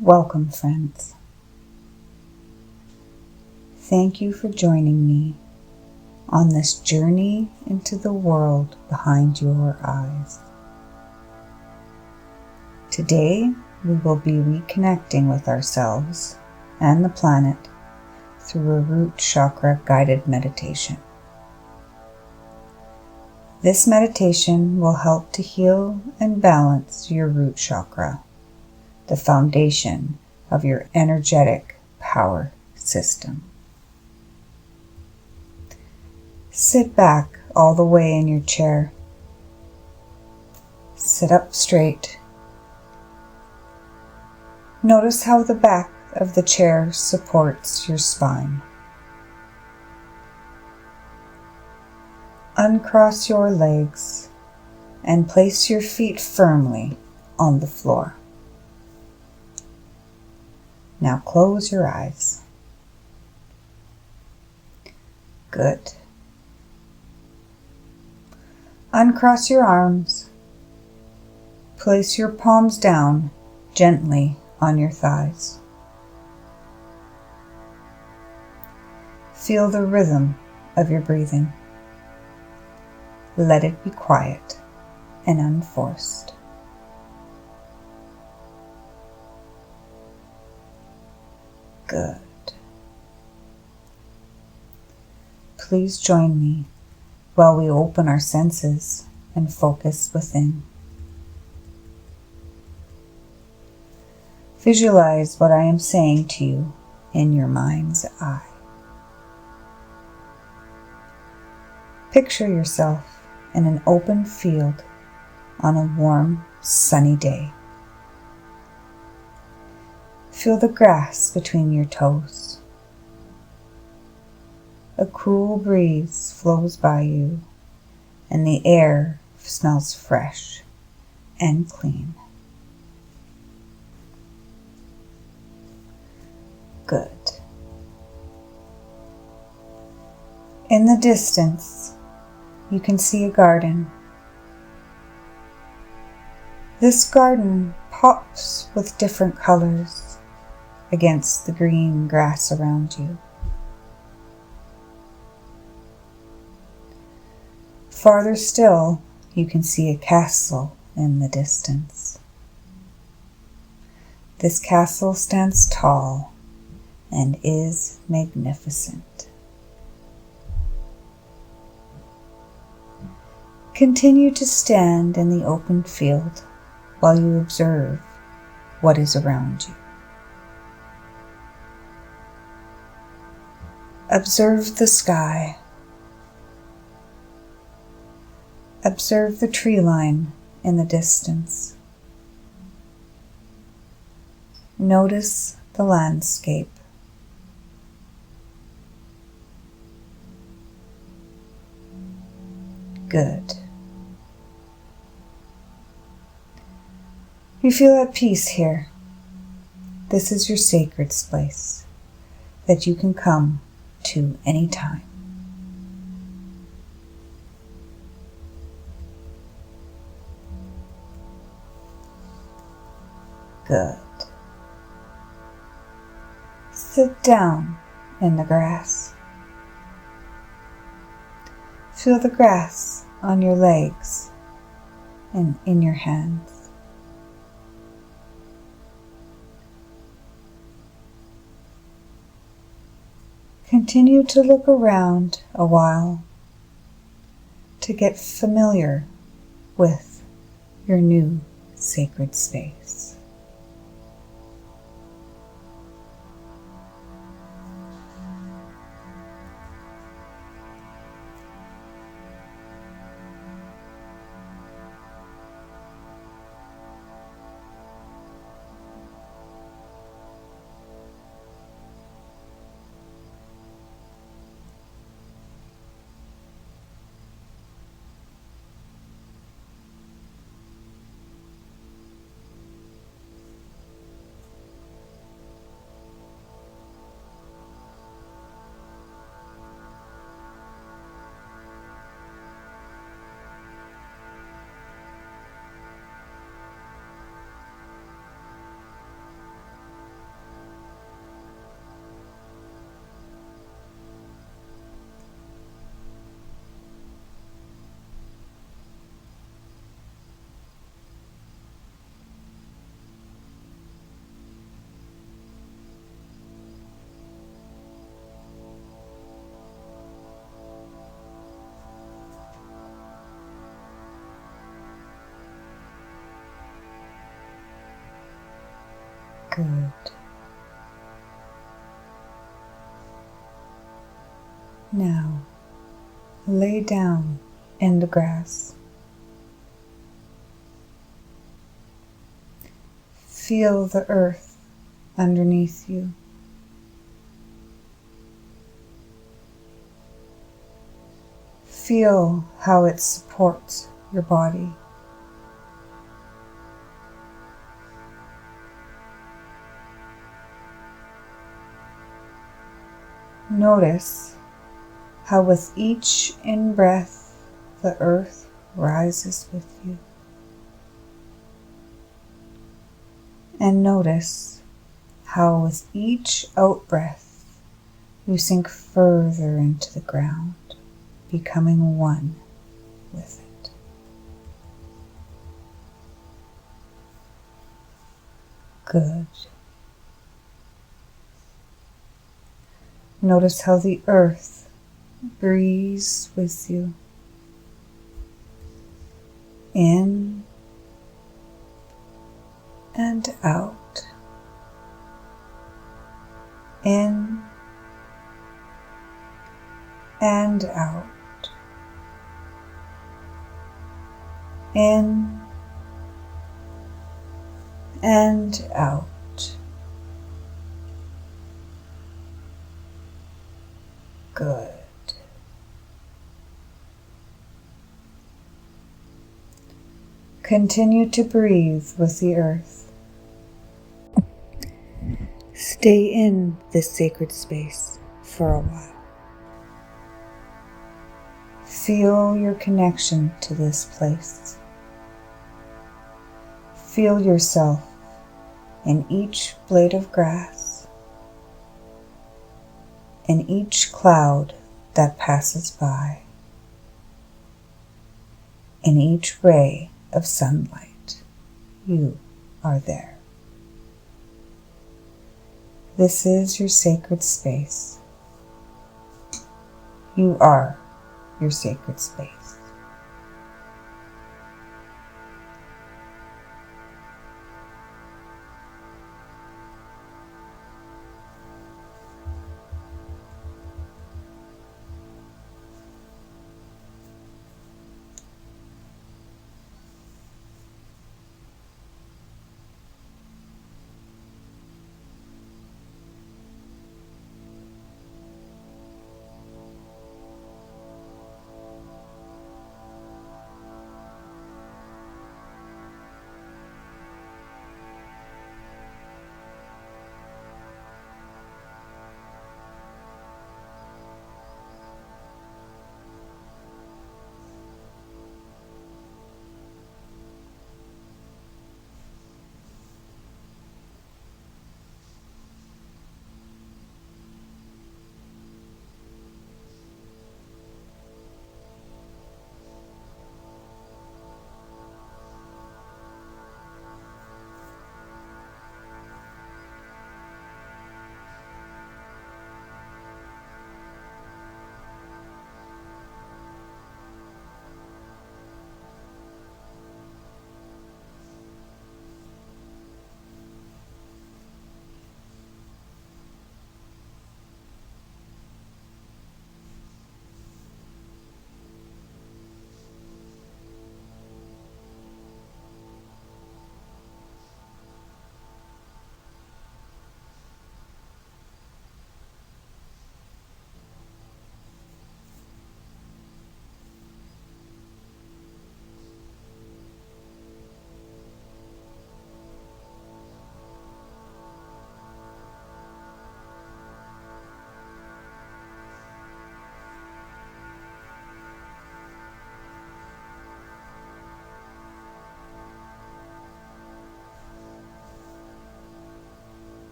Welcome, friends. Thank you for joining me on this journey into the world behind your eyes. Today, we will be reconnecting with ourselves and the planet through a Root Chakra guided meditation. This meditation will help to heal and balance your root chakra, the foundation of your energetic power system. Sit back all the way in your chair. Sit up straight. Notice how the back of the chair supports your spine. Uncross your legs and place your feet firmly on the floor. Now close your eyes. Good. Uncross your arms. Place your palms down gently on your thighs. Feel the rhythm of your breathing. Let it be quiet and unforced. Good. Please join me while we open our senses and focus within. Visualize what I am saying to you in your mind's eye. Picture yourself in an open field on a warm, sunny day. Feel the grass between your toes. A cool breeze flows by you, and the air smells fresh and clean. Good. In the distance, you can see a garden. This garden pops with different colors against the green grass around you. Farther still, you can see a castle in the distance. This castle stands tall and is magnificent. Continue to stand in the open field while you observe what is around you. Observe the sky. Observe the tree line in the distance. Notice the landscape. Good. You feel at peace here. This is your sacred space that you can come to any time. Good. Sit down in the grass. Feel the grass on your legs and in your hands. Continue to look around a while to get familiar with your new sacred space. Good. Now, lay down in the grass. Feel the earth underneath you. Feel how it supports your body. Notice how with each in-breath the earth rises with you. And notice how with each out-breath you sink further into the ground, becoming one with it. Good. Notice how the earth breathes with you. In and out. In and out. In and out. Good. Continue to breathe with the earth. Stay in this sacred space for a while. Feel your connection to this place. Feel yourself in each blade of grass, in each cloud that passes by, in each ray of sunlight. You are there. This is your sacred space. You are your sacred space.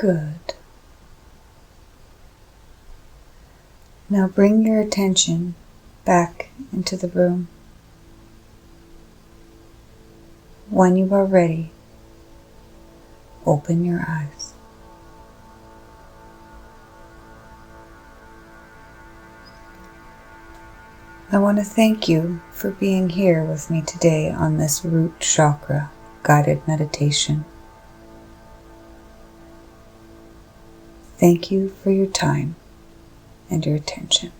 Good. Now bring your attention back into the room. When you are ready, open your eyes. I want to thank you for being here with me today on this Root Chakra guided meditation. Thank you for your time and your attention.